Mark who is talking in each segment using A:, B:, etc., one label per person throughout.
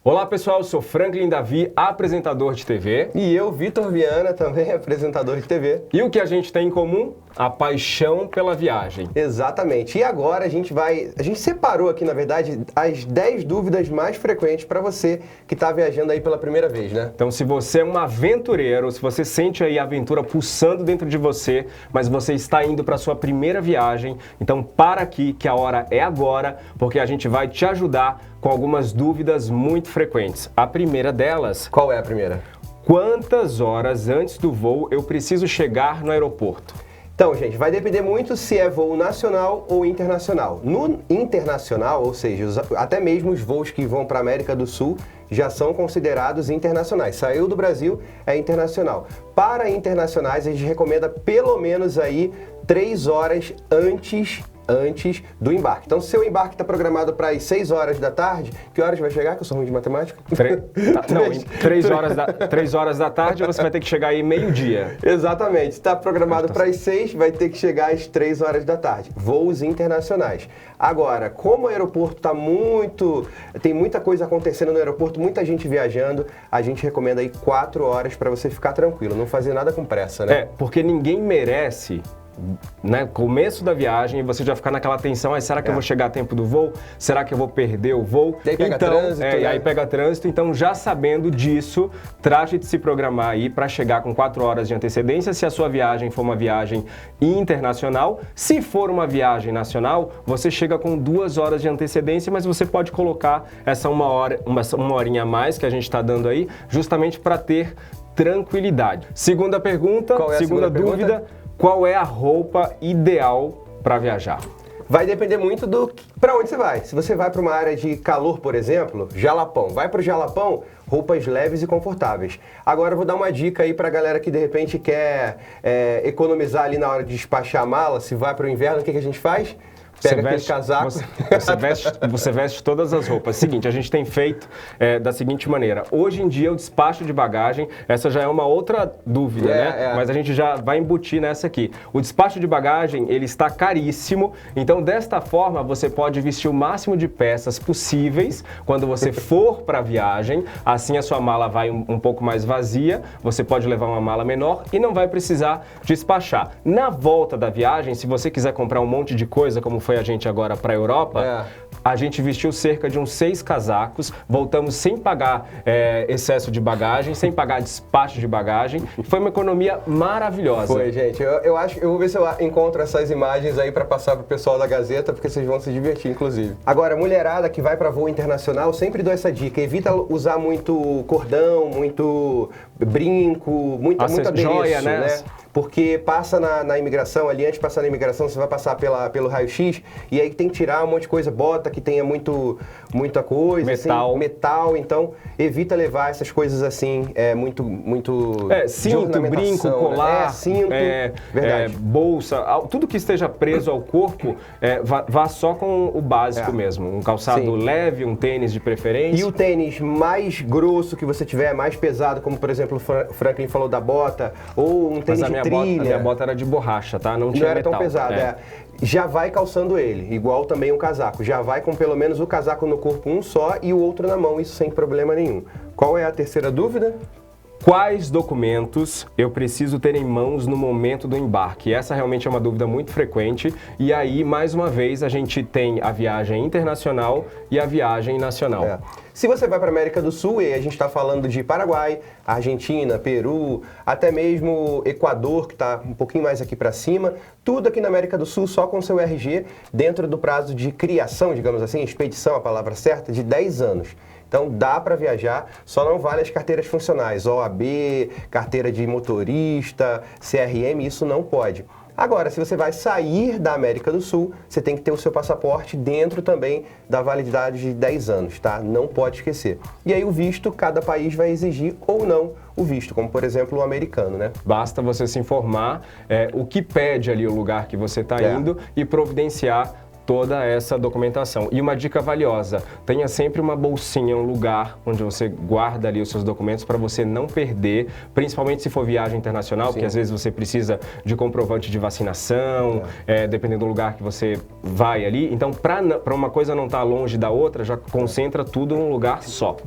A: Olá pessoal, eu sou Franklin Davi, apresentador de TV.
B: E eu, Vitor Viana, também apresentador de TV.
A: E o que a gente tem em comum? A paixão pela viagem.
B: Exatamente. E agora a gente separou aqui, na verdade, as 10 dúvidas mais frequentes para você que está viajando aí pela primeira vez, né?
A: Então, se você é um aventureiro, se você sente aí a aventura pulsando dentro de você, mas você está indo para sua primeira viagem, então para aqui que a hora é agora, porque a gente vai te ajudar com algumas dúvidas muito frequentes. A primeira delas...
B: Qual é a primeira?
A: Quantas horas antes do voo eu preciso chegar no aeroporto?
B: Então, gente, vai depender muito se é voo nacional ou internacional. No internacional, ou seja, até mesmo os voos que vão para a América do Sul já são considerados internacionais. Saiu do Brasil, é internacional. Para internacionais, a gente recomenda pelo menos aí 3 horas antes do embarque. Então, se o embarque está programado para as 6 horas da tarde, que horas vai chegar? Que eu sou ruim de matemática.
A: 3 horas da tarde você vai ter que chegar aí meio-dia.
B: Exatamente. Está programado para as 6, vai ter que chegar às 3 horas da tarde. Voos internacionais. Agora, como o aeroporto tem muita coisa acontecendo no aeroporto, muita gente viajando, a gente recomenda aí 4 horas para você ficar tranquilo, não fazer nada com pressa, né?
A: Porque ninguém merece... começo da viagem, você já ficar naquela tensão, será que eu vou chegar a tempo do voo? Será que eu vou perder o voo?
B: E aí pega trânsito,
A: E aí pega trânsito, então já sabendo disso, trate de se programar aí para chegar com 4 horas de antecedência, se a sua viagem for uma viagem internacional. Se for uma viagem nacional, você chega com 2 horas de antecedência, mas você pode colocar essa uma horinha a mais que a gente está dando aí, justamente para ter tranquilidade. Segunda pergunta, segunda dúvida, qual é a roupa ideal para viajar?
B: Vai depender muito para onde você vai. Se você vai para uma área de calor, por exemplo, Jalapão. Vai para o Jalapão, roupas leves e confortáveis. Agora eu vou dar uma dica aí para a galera que de repente quer economizar ali na hora de despachar a mala. Se vai para o inverno, o que a gente faz? Pega aquele casaco.
A: Você veste todas as roupas. Seguinte, a gente tem feito da seguinte maneira. Hoje em dia, o despacho de bagagem, essa já é uma outra dúvida, né? Mas a gente já vai embutir nessa aqui. O despacho de bagagem, ele está caríssimo. Então, desta forma, você pode vestir o máximo de peças possíveis quando você for para a viagem. Assim, a sua mala vai um pouco mais vazia. Você pode levar uma mala menor e não vai precisar despachar. Na volta da viagem, se você quiser comprar um monte de coisa, como foi a gente agora para a Europa, a gente vestiu cerca de uns 6 casacos, voltamos sem pagar excesso de bagagem, sem pagar despacho de bagagem. Foi uma economia maravilhosa.
B: Foi, gente. Eu vou ver se eu encontro essas imagens aí para passar pro pessoal da Gazeta, porque vocês vão se divertir, inclusive. Agora, mulherada que vai para voo internacional, sempre dou essa dica. Evita usar muito cordão, muito brinco, muito adereço,
A: joia, né?
B: Porque passa na imigração, ali antes de passar na imigração, você vai passar pelo raio-x e aí tem que tirar um monte de coisa, bota que tenha muita coisa,
A: metal.
B: Assim, metal, então evita levar essas coisas assim, muito
A: cinto, brinco, colar,
B: cinto,
A: bolsa, tudo que esteja preso ao corpo, vá só com o básico mesmo, um calçado leve, um tênis de preferência.
B: E o tênis mais grosso que você tiver, mais pesado, como por exemplo o Franklin falou da bota, ou um tênis de trilha.
A: A minha bota era de borracha, tá? Não tinha
B: metal. Não era
A: metal.
B: tão pesado, Já vai calçando ele, igual também um casaco. Já vai com pelo menos o casaco no corpo um só e o outro na mão, isso sem problema nenhum. Qual é a terceira dúvida?
A: Quais documentos eu preciso ter em mãos no momento do embarque? Essa realmente é uma dúvida muito frequente. E aí, mais uma vez, a gente tem a viagem internacional e a viagem nacional.
B: Se você vai para a América do Sul, e a gente está falando de Paraguai, Argentina, Peru, até mesmo Equador, que está um pouquinho mais aqui para cima, tudo aqui na América do Sul só com seu RG, dentro do prazo de criação, digamos assim, expedição, a palavra certa, de 10 anos. Então dá para viajar, só não vale as carteiras funcionais, OAB, carteira de motorista, CRM, isso não pode. Agora, se você vai sair da América do Sul, você tem que ter o seu passaporte dentro também da validade de 10 anos, tá? Não pode esquecer. E aí o visto, cada país vai exigir ou não o visto, como por exemplo o americano, né?
A: Basta você se informar o que pede ali o lugar que você está indo e providenciar toda essa documentação. E uma dica valiosa, tenha sempre uma bolsinha, um lugar onde você guarda ali os seus documentos para você não perder, principalmente se for viagem internacional, porque às vezes você precisa de comprovante de vacinação, dependendo do lugar que você vai ali. Então, para uma coisa não estar longe da outra, já concentra tudo num lugar só.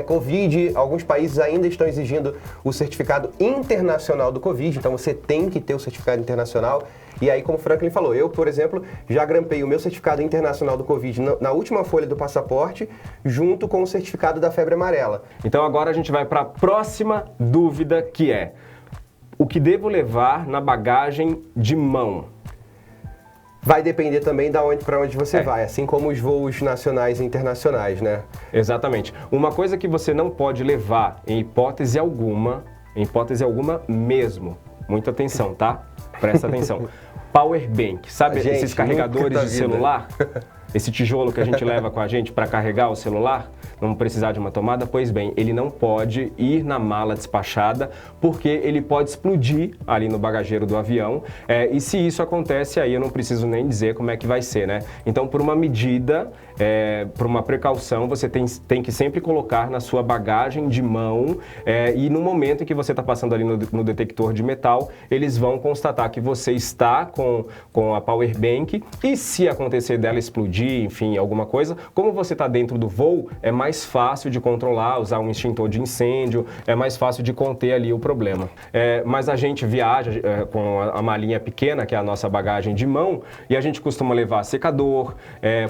B: Covid, alguns países ainda estão exigindo o certificado internacional do Covid, então você tem que ter o certificado internacional. E aí, como o Franklin falou, eu, por exemplo, já grampei o meu certificado internacional do Covid na última folha do passaporte, junto com o certificado da febre amarela.
A: Então agora a gente vai para a próxima dúvida, que é: o que devo levar na bagagem de mão?
B: Vai depender também para onde você vai, assim como os voos nacionais e internacionais, né?
A: Exatamente. Uma coisa que você não pode levar em hipótese alguma mesmo, muita atenção, tá? Presta atenção. Power bank, sabe esses carregadores de celular? Esse tijolo que a gente leva com a gente para carregar o celular, não precisar de uma tomada? Pois bem, ele não pode ir na mala despachada, porque ele pode explodir ali no bagageiro do avião, e se isso acontece, aí eu não preciso nem dizer como é que vai ser, né? Então, por uma medida, por uma precaução, você tem que sempre colocar na sua bagagem de mão, e no momento em que você está passando ali no detector de metal, eles vão constatar que você está com a power bank, e se acontecer dela explodir, enfim, alguma coisa, como você está dentro do voo, é mais fácil de controlar, usar um extintor de incêndio, é mais fácil de conter ali o problema. Mas a gente viaja com a malinha pequena, que é a nossa bagagem de mão, e a gente costuma levar secador,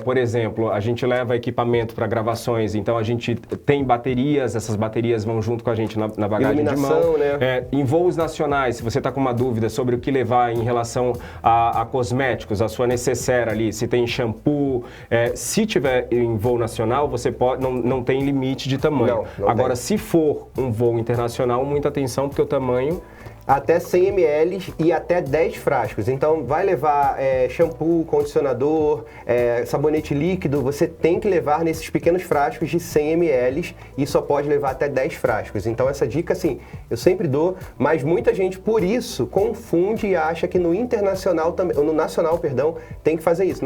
A: por exemplo, a gente leva equipamento para gravações, então a gente tem baterias, essas baterias vão junto com a gente na bagagem de mão.
B: Né?
A: Em voos nacionais, se você está com uma dúvida sobre o que levar em relação a cosméticos, a sua necessaire ali, se tem shampoo, se tiver em voo nacional, você pode, não tem limite de tamanho.
B: Não
A: Agora,
B: tem.
A: se for um voo internacional, muita atenção, porque o tamanho...
B: Até 100 ml e até 10 frascos. Então, vai levar shampoo, condicionador, sabonete líquido, você tem que levar nesses pequenos frascos de 100 ml e só pode levar até 10 frascos. Então, essa dica, assim, eu sempre dou, mas muita gente, por isso, confunde e acha que no internacional, no nacional, perdão, tem que fazer isso.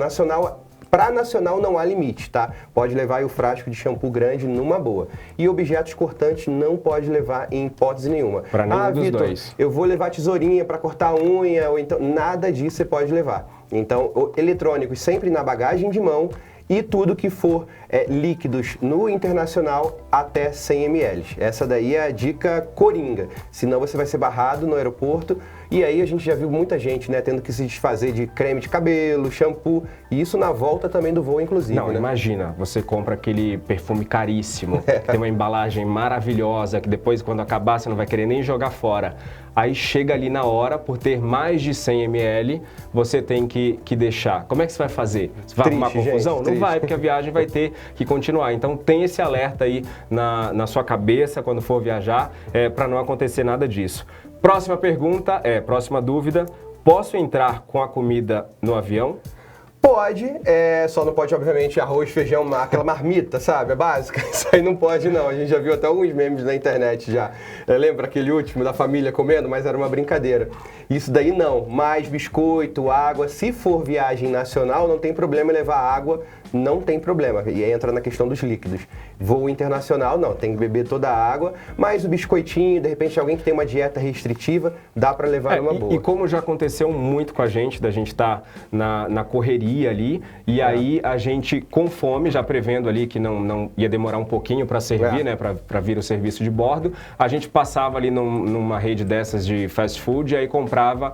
B: Para nacional não há limite, tá? Pode levar aí o frasco de shampoo grande numa boa. E objetos cortantes não pode levar em hipótese nenhuma.
A: Para nenhum dos
B: Vitor,
A: dois.
B: Eu vou levar tesourinha para cortar a unha, ou então nada disso você pode levar. Então, eletrônicos sempre na bagagem de mão e tudo que for líquidos no internacional até 100 ml. Essa daí é a dica coringa. Senão você vai ser barrado no aeroporto. E aí a gente já viu muita gente, né, tendo que se desfazer de creme de cabelo, shampoo, e isso na volta também do voo, inclusive.
A: Não,
B: né?
A: Imagina, você compra aquele perfume caríssimo, que tem uma embalagem maravilhosa, que depois, quando acabar, você não vai querer nem jogar fora. Aí chega ali na hora, por ter mais de 100 ml, você tem que deixar. Como é que você vai fazer? Você vai arrumar confusão?
B: Gente,
A: não vai, porque a viagem vai ter que continuar. Então tem esse alerta aí na sua cabeça quando for viajar, para não acontecer nada disso. Próxima pergunta, próxima dúvida: posso entrar com a comida no avião?
B: Pode, só não pode, obviamente, arroz, feijão, aquela marmita, sabe? A básica. Isso aí não pode, não. A gente já viu até alguns memes na internet já. Lembra aquele último da família comendo? Mas era uma brincadeira. Isso daí não. Mas biscoito, água. Se for viagem nacional, não tem problema levar água. Não tem problema. E aí entra na questão dos líquidos. Voo internacional, não. Tem que beber toda a água. Mas o biscoitinho, de repente, alguém que tem uma dieta restritiva, dá para levar numa boa.
A: E como já aconteceu muito com a gente, da gente estar na correria ali, e aí a gente com fome, já prevendo ali que não ia demorar um pouquinho para servir, né, para vir o serviço de bordo, a gente passava ali numa rede dessas de fast food, e aí comprava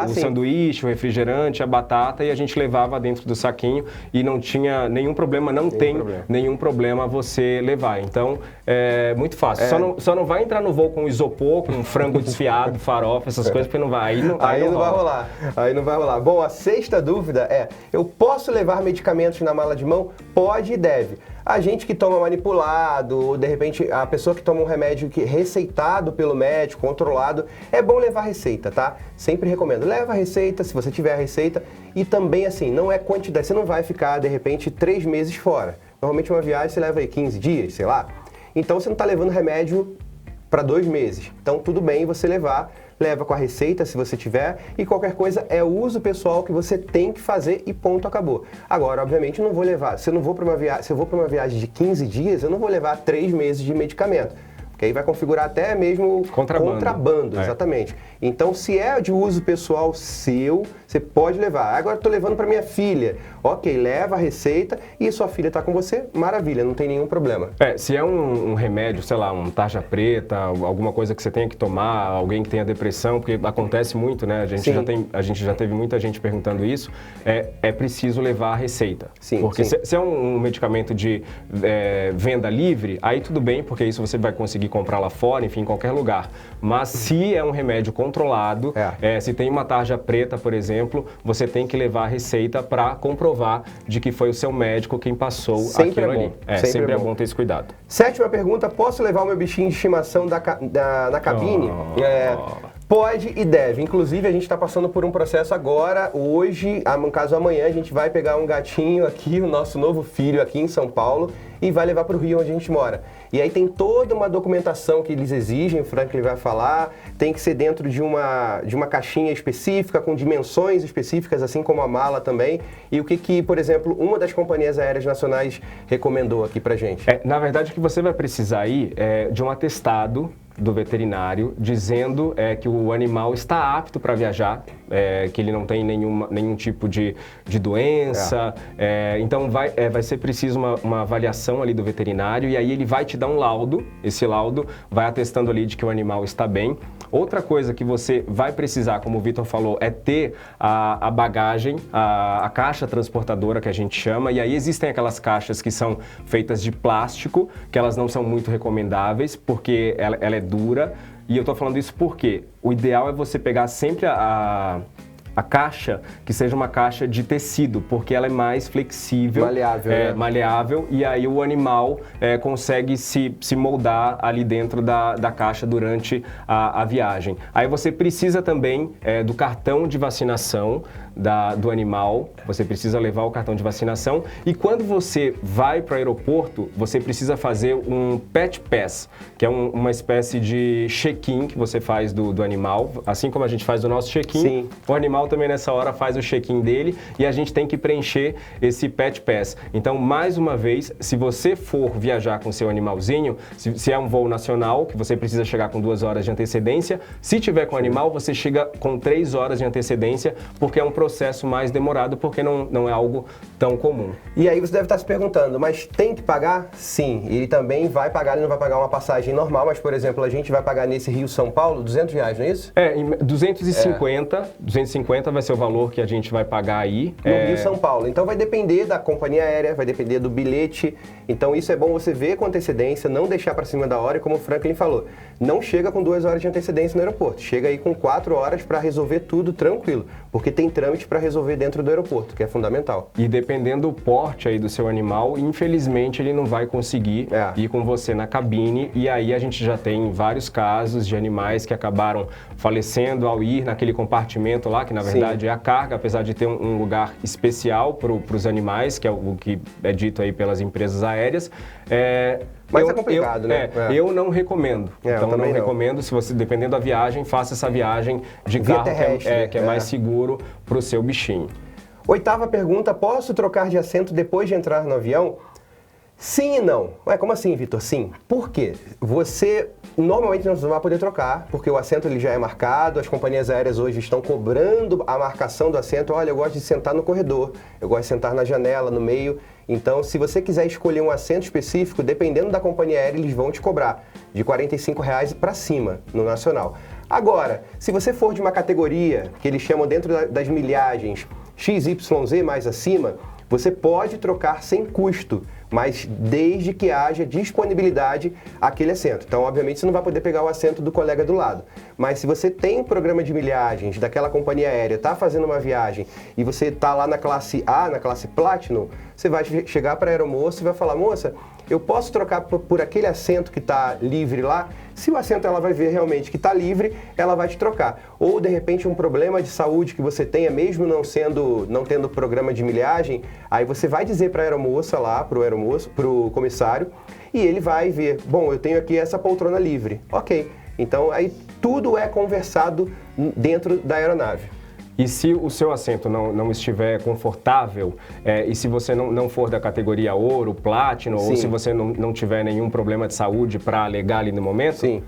A: o sanduíche, o refrigerante, a batata, e a gente levava dentro do saquinho, e não tinha nenhum problema, nenhum problema você levar. Então, é muito fácil. Só não vai entrar no voo com isopor, com frango desfiado, farofa, essas coisas, porque não vai. Aí não vai rolar.
B: Aí não vai rolar. Bom, a sexta dúvida eu posso levar medicamentos na mala de mão? Pode e deve. A gente que toma manipulado, ou de repente a pessoa que toma um remédio receitado pelo médico, controlado, é bom levar receita, tá? Sempre recomendo. Leva a receita, se você tiver a receita. E também, assim, não é quantidade. Você não vai ficar, de repente, 3 meses fora. Normalmente uma viagem você leva aí 15 dias, sei lá. Então você não está levando remédio para 2 meses. Então tudo bem você levar. Leva com a receita, se você tiver, e qualquer coisa é o uso pessoal que você tem que fazer e ponto, acabou. Agora, obviamente, eu não vou levar, se eu vou para uma viagem de 15 dias, eu não vou levar 3 meses de medicamento, que aí vai configurar até mesmo contrabando, exatamente. Então, se é de uso pessoal seu, você pode levar. Agora, estou levando para minha filha. Ok, leva a receita e sua filha está com você, maravilha, não tem nenhum problema.
A: Se é um remédio, sei lá, um tarja preta, alguma coisa que você tenha que tomar, alguém que tenha depressão, porque acontece muito, né? A gente já teve muita gente perguntando isso, é preciso levar a receita.
B: Sim,
A: porque se é um medicamento de venda livre, aí tudo bem, porque isso você vai conseguir comprar lá fora, enfim, em qualquer lugar. Mas se é um remédio controlado, se tem uma tarja preta, por exemplo, você tem que levar a receita para comprovar de que foi o seu médico quem passou aquilo ali. Sempre é bom ter esse cuidado.
B: 7ª pergunta, posso levar o meu bichinho de estimação na cabine? Pode e deve. Inclusive, a gente está passando por um processo agora, hoje, no caso amanhã, a gente vai pegar um gatinho aqui, o nosso novo filho aqui em São Paulo, e vai levar para o Rio, onde a gente mora. E aí tem toda uma documentação que eles exigem, o Franklin vai falar, tem que ser dentro de uma caixinha específica, com dimensões específicas, assim como a mala também. E o que por exemplo, uma das companhias aéreas nacionais recomendou aqui pra gente?
A: Na verdade, o que você vai precisar aí é de um atestado do veterinário dizendo que o animal está apto para viajar, que ele não tem nenhum tipo de doença. Então vai ser preciso uma avaliação ali do veterinário e aí ele vai te dar um laudo. Esse laudo vai atestando ali de que o animal está bem. Outra coisa que você vai precisar, como o Vitor falou, é ter a bagagem, a caixa transportadora que a gente chama, e aí existem aquelas caixas que são feitas de plástico, que elas não são muito recomendáveis, porque ela é dura, e eu tô falando isso porque o ideal é você pegar sempre a caixa que seja uma caixa de tecido, porque ela é mais flexível, maleável, e aí o animal consegue se moldar ali dentro da caixa durante a viagem. Aí você precisa também do cartão de vacinação do animal, você precisa levar o cartão de vacinação, e quando você vai para o aeroporto, você precisa fazer um Pet Pass, que é uma espécie de check-in que você faz do animal, assim como a gente faz o nosso check-in, o animal também nessa hora faz o check-in dele e a gente tem que preencher esse Pet Pass. Então, mais uma vez, se você for viajar com seu animalzinho, se é um voo nacional, que você precisa chegar com 2 horas de antecedência, se tiver com animal, você chega com 3 horas de antecedência, porque é um processo mais demorado, porque não é algo tão comum.
B: E aí você deve estar se perguntando, mas tem que pagar? Sim, ele também vai pagar, ele não vai pagar uma passagem normal, mas, por exemplo, a gente vai pagar nesse Rio-São Paulo R$200, não é isso?
A: 250 vai ser o valor que a gente vai pagar aí.
B: No Rio-São Paulo. Então vai depender da companhia aérea, vai depender do bilhete. Então isso é bom você ver com antecedência, não deixar para cima da hora, e como o Franklin falou, não chega com 2 horas de antecedência no aeroporto, chega aí com 4 horas para resolver tudo tranquilo, porque tem trâmite para resolver dentro do aeroporto, que é fundamental.
A: E dependendo do porte aí do seu animal, infelizmente ele não vai conseguir ir com você na cabine, e aí a gente já tem vários casos de animais que acabaram falecendo ao ir naquele compartimento lá, que na verdade é a carga, apesar de ter um lugar especial para os animais, que é o que é dito aí pelas empresas aéreas.
B: Mas é complicado, né?
A: Eu não recomendo. Então, eu não recomendo. Se você, dependendo da viagem, faça essa viagem de carro que é mais seguro para o seu bichinho.
B: 8ª pergunta, posso trocar de assento depois de entrar no avião? Sim e não. Ué, como assim, Vitor? Sim. Por quê? Você normalmente não vai poder trocar, porque o assento ele já é marcado, as companhias aéreas hoje estão cobrando a marcação do assento. Olha, eu gosto de sentar no corredor, eu gosto de sentar na janela, no meio. Então, se você quiser escolher um assento específico, dependendo da companhia aérea, eles vão te cobrar de R$45 para cima no nacional. Agora, se você for de uma categoria que eles chamam dentro das milhagens XYZ mais acima, você pode trocar sem custo, mas desde que haja disponibilidade aquele assento. Então, obviamente, você não vai poder pegar o assento do colega do lado. Mas se você tem um programa de milhagens daquela companhia aérea, está fazendo uma viagem e você está lá na classe A, na classe Platinum, você vai chegar para a aeromoça e vai falar, moça, eu posso trocar por aquele assento que está livre lá? Se o assento ela vai ver realmente que está livre, ela vai te trocar. Ou, de repente, um problema de saúde que você tenha, mesmo não tendo programa de milhagem, aí você vai dizer para a aeromoça lá, para o comissário, e ele vai ver, bom, eu tenho aqui essa poltrona livre. Ok. Então, aí tudo é conversado dentro da aeronave.
A: E se o seu assento não estiver confortável, e se você não for da categoria ouro, platino, ou se você não tiver nenhum problema de saúde para alegar ali no momento,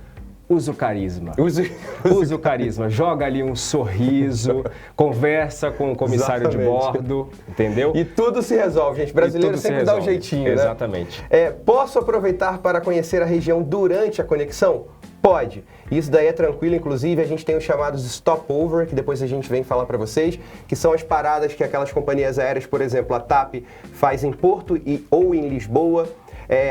A: usa o carisma. Usa o carisma. Joga ali um sorriso, conversa com o comissário de bordo, entendeu?
B: E tudo se resolve, gente. Brasileiro sempre dá um jeitinho, né?
A: Exatamente.
B: Posso aproveitar para conhecer a região durante a conexão? Pode. Isso daí é tranquilo, inclusive a gente tem os chamados stopover, que depois a gente vem falar para vocês, que são as paradas que aquelas companhias aéreas, por exemplo, a TAP faz em Porto ou em Lisboa.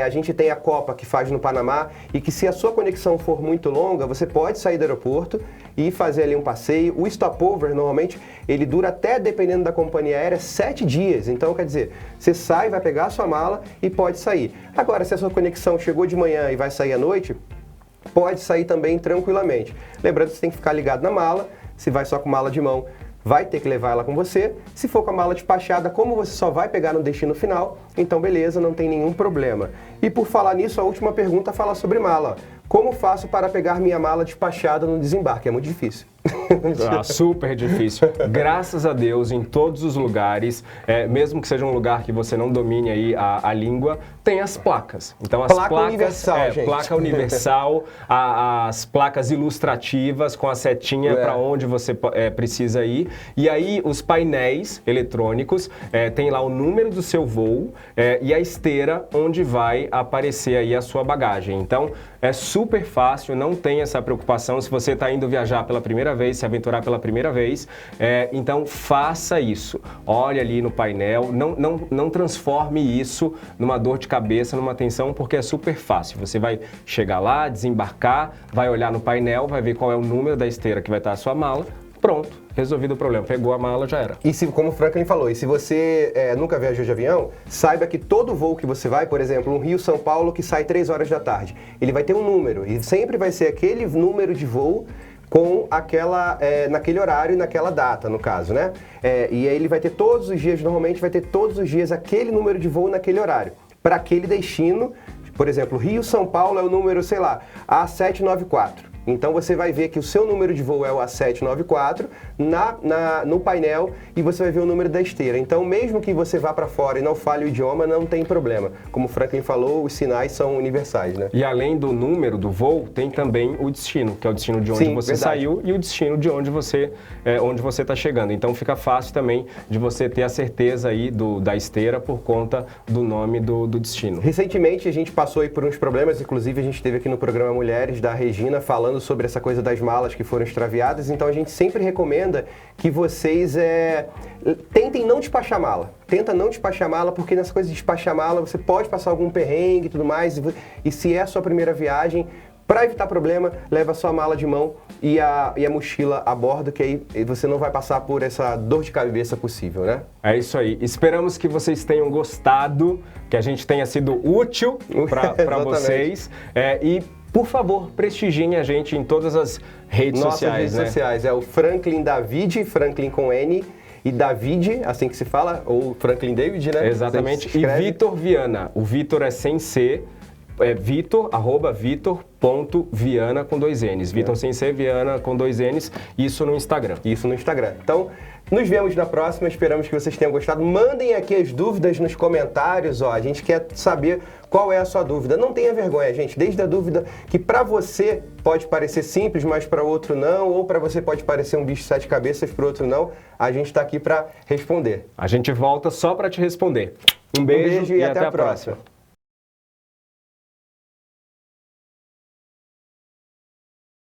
B: A gente tem a Copa que faz no Panamá e que se a sua conexão for muito longa, você pode sair do aeroporto e fazer ali um passeio. O stopover, normalmente, ele dura até, dependendo da companhia aérea, 7 dias. Então, quer dizer, você sai, vai pegar a sua mala e pode sair. Agora, se a sua conexão chegou de manhã e vai sair à noite, pode sair também tranquilamente. Lembrando que você tem que ficar ligado na mala. Se vai só com mala de mão, vai ter que levar ela com você. Se for com a mala despachada, como você só vai pegar no destino final, então beleza, não tem nenhum problema. E por falar nisso, a última pergunta fala sobre mala. Como faço para pegar minha mala despachada no desembarque? É muito difícil.
A: Super difícil. Graças a Deus, em todos os lugares, mesmo que seja um lugar que você não domine aí a língua, tem as placas. Então, as placas,
B: universal, gente.
A: Placa universal, as placas ilustrativas com a setinha para onde você precisa ir. E aí, os painéis eletrônicos tem lá o número do seu voo e a esteira onde vai aparecer aí a sua bagagem. Então, é super fácil, não tem essa preocupação se você está indo viajar pela primeira vez, se aventurar pela primeira vez. Então, faça isso. Olhe ali no painel, não transforme isso numa dor de cabeça, numa tensão, porque é super fácil. Você vai chegar lá, desembarcar, vai olhar no painel, vai ver qual é o número da esteira que vai estar a sua mala. Pronto, resolvido o problema. Pegou a mala, já era.
B: E como o Franklin falou, e se você nunca viajou de avião, saiba que todo voo que você vai, por exemplo, um Rio-São Paulo que sai 3 horas da tarde, ele vai ter um número e sempre vai ser aquele número de voo com naquele horário e naquela data, no caso, né? E aí ele vai ter todos os dias, normalmente vai ter todos os dias aquele número de voo naquele horário. Para aquele destino, por exemplo, Rio-São Paulo é o número, sei lá, A794. Então você vai ver que o seu número de voo é o A794 no painel e você vai ver o número da esteira. Então mesmo que você vá para fora e não fale o idioma, não tem problema. Como o Franklin falou, os sinais são universais, né?
A: E além do número do voo, tem também o destino, que é o destino de onde você saiu e o destino de onde você está chegando. Então fica fácil também de você ter a certeza aí da esteira por conta do nome do destino.
B: Recentemente a gente passou aí por uns problemas, inclusive a gente teve aqui no programa Mulheres da Regina falando sobre essa coisa das malas que foram extraviadas, então a gente sempre recomenda que vocês tentem não despachar mala. Tenta não despachar mala, porque nessa coisa de despachar mala você pode passar algum perrengue e tudo mais, e se é a sua primeira viagem, para evitar problema, leva a sua mala de mão e a mochila a bordo, que aí você não vai passar por essa dor de cabeça possível, né?
A: É isso aí. Esperamos que vocês tenham gostado, que a gente tenha sido útil para vocês. E por favor, prestigiem a gente em todas as redes sociais.
B: Nossas redes sociais. É o Franklin David, Franklin com N, e David, assim que se fala, ou Franklin David, né?
A: Exatamente. E Vitor Viana. O Vitor é sem C. Vitor.Viana com 2 N's. Vitor sem C, Viana com 2 N's. Isso no Instagram.
B: Então, nos vemos na próxima. Esperamos que vocês tenham gostado. Mandem aqui as dúvidas nos comentários. A gente quer saber qual é a sua dúvida. Não tenha vergonha, gente. Desde a dúvida que para você pode parecer simples, mas para outro não. Ou para você pode parecer um bicho de 7 cabeças, para outro não. A gente está aqui para responder.
A: A gente volta só para te responder. Um beijo e até a próxima.